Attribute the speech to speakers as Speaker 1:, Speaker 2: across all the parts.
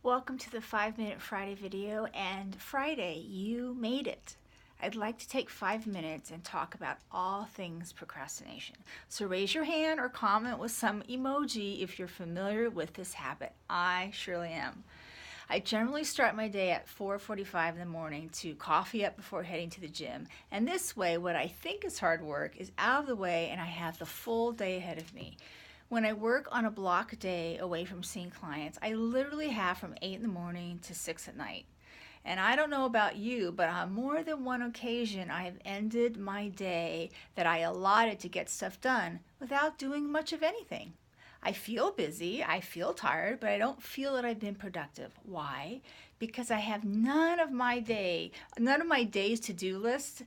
Speaker 1: Welcome to the 5-Minute Friday video, and Friday, you made it. I'd like to take 5 minutes and talk about all things procrastination. So raise your hand or comment with some emoji if you're familiar with this habit. I surely am. I generally start my day at 4:45 in the morning to coffee up before heading to the gym. And this way, what I think is hard work is out of the way and I have the full day ahead of me. When I work on a block day away from seeing clients, I literally have from 8 in the morning to 6 at night. And I don't know about you, but on more than one occasion, I have ended my day that I allotted to get stuff done without doing much of anything. I feel busy, I feel tired, but I don't feel that I've been productive. Why? Because I have none of my day's to-do list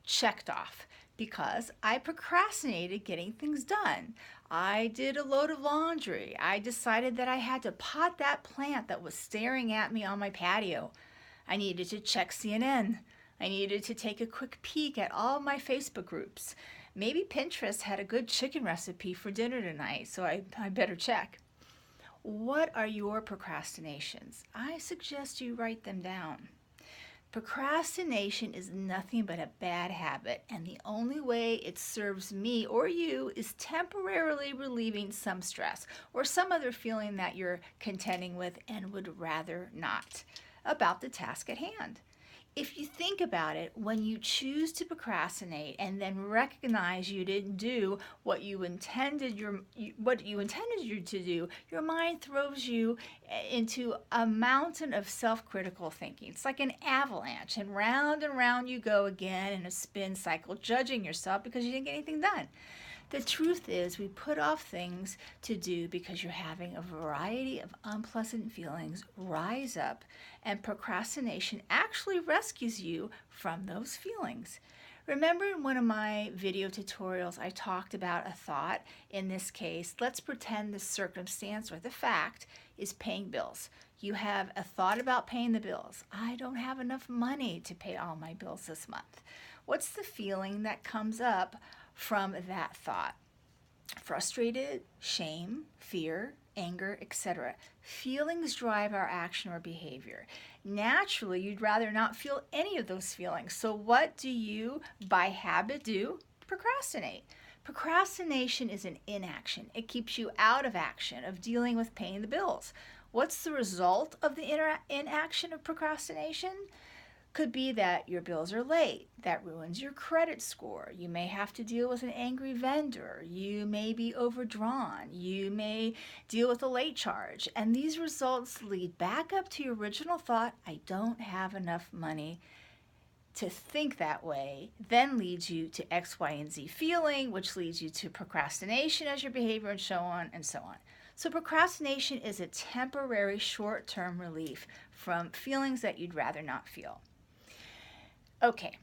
Speaker 1: checked off because I procrastinated getting things done. I did a load of laundry. I decided that I had to pot that plant that was staring at me on my patio. I needed to check CNN. I needed to take a quick peek at all my Facebook groups. Maybe Pinterest had a good chicken recipe for dinner tonight, so I better check. What are your procrastinations? I suggest you write them down. Procrastination is nothing but a bad habit, and the only way it serves me or you is temporarily relieving some stress or some other feeling that you're contending with and would rather not about the task at hand. If you think about it, when you choose to procrastinate and then recognize you didn't do what you intended you to do, your mind throws you into a mountain of self-critical thinking. It's like an avalanche, and round you go again in a spin cycle, judging yourself because you didn't get anything done. The truth is, we put off things to do because you're having a variety of unpleasant feelings rise up, and procrastination actually rescues you from those feelings. Remember in one of my video tutorials, I talked about a thought. In this case, let's pretend the circumstance or the fact is paying bills. You have a thought about paying the bills. I don't have enough money to pay all my bills this month. What's the feeling that comes up from that thought? Frustrated, shame, fear, anger, etc. Feelings drive our action or behavior. Naturally, you'd rather not feel any of those feelings. So what do you, by habit, do? Procrastinate. Procrastination is an inaction. It keeps you out of action, of dealing with paying the bills. What's the result of the inaction of procrastination? Could be that your bills are late. That ruins your credit score. You may have to deal with an angry vendor. You may be overdrawn. You may deal with a late charge. And these results lead back up to your original thought, I don't have enough money to think that way, then leads you to X, Y, and Z feeling, which leads you to procrastination as your behavior, and so on and so on. So procrastination is a temporary short-term relief from feelings that you'd rather not feel. Okay,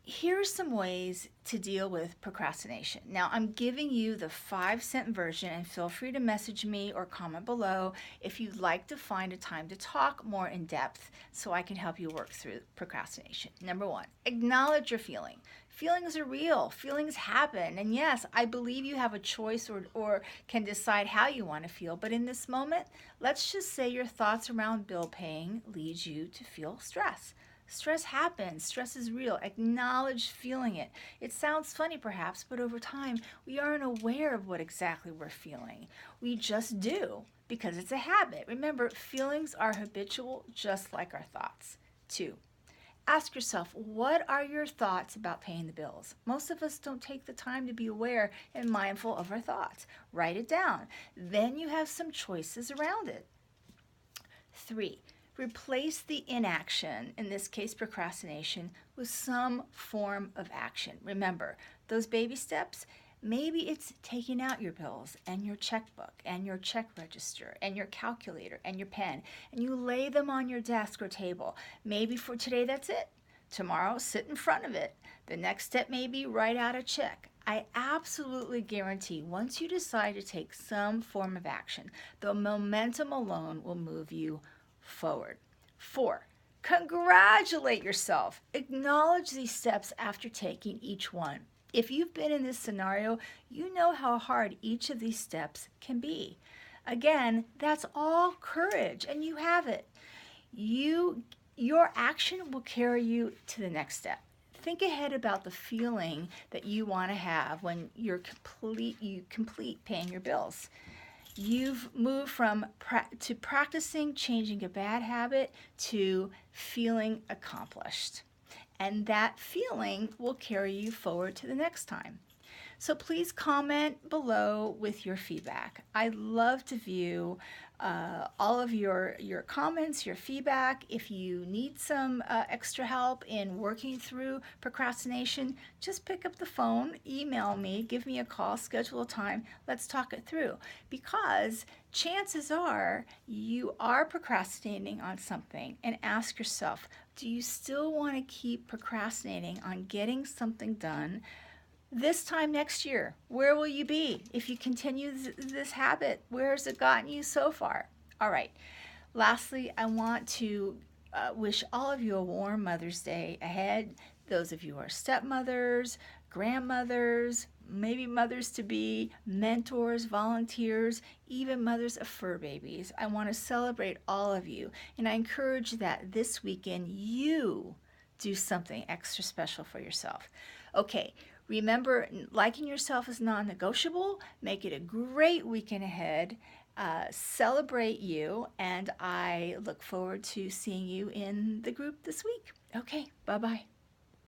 Speaker 1: here's some ways to deal with procrastination. Now, I'm giving you the 5-cent version, and feel free to message me or comment below if you'd like to find a time to talk more in depth so I can help you work through procrastination. Number 1, acknowledge your feeling. Feelings are real. Feelings happen. And yes, I believe you have a choice or can decide how you want to feel. But in this moment, let's just say your thoughts around bill paying leads you to feel stress. Stress happens. Stress is real. Acknowledge feeling it. It sounds funny perhaps, but over time, we aren't aware of what exactly we're feeling. We just do because it's a habit. Remember, feelings are habitual just like our thoughts. 2, ask yourself, what are your thoughts about paying the bills? Most of us don't take the time to be aware and mindful of our thoughts. Write it down. Then you have some choices around it. 3, replace the inaction, in this case procrastination, with some form of action. Remember, those baby steps, maybe it's taking out your bills and your checkbook and your check register and your calculator and your pen, and you lay them on your desk or table. Maybe for today that's it. Tomorrow, sit in front of it. The next step may be write out a check. I absolutely guarantee once you decide to take some form of action, the momentum alone will move you forward. 4, congratulate yourself. Acknowledge these steps after taking each one. If you've been in this scenario, you know how hard each of these steps can be. Again, that's all courage, and you have it. Your action will carry you to the next step. Think ahead about the feeling that you want to have when you complete paying your bills. You've moved from to practicing changing a bad habit to feeling accomplished. And that feeling will carry you forward to the next time. So please comment below with your feedback. I love to view all of your comments, your feedback. If you need some extra help in working through procrastination, just pick up the phone, email me, give me a call, schedule a time. Let's talk it through. Because chances are you are procrastinating on something, and ask yourself, do you still want to keep procrastinating on getting something done this time next year? Where will you be if you continue this habit? Where has it gotten you so far? All right. Lastly, I want to wish all of you a warm Mother's Day ahead. Those of you who are stepmothers, grandmothers, maybe mothers to be, mentors, volunteers, even mothers of fur babies. I want to celebrate all of you, and I encourage that this weekend you do something extra special for yourself. Okay, remember, liking yourself is non-negotiable. Make it a great weekend ahead. Celebrate you, and I look forward to seeing you in the group this week. Okay, bye-bye.